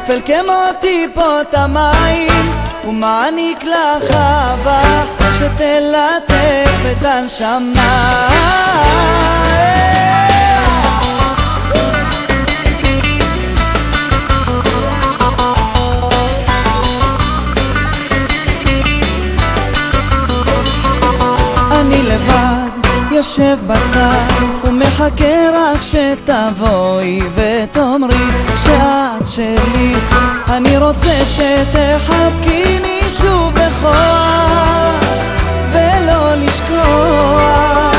נופל כמו טיפות המים ומעניק לך אהבה שתלטף את הנשמה. אני לבד יושב בצד ומחכה רק שתבואי ותאמרי שאת שלי. אני רוצה שתחבקיני שוב בכוח ולא לשכוח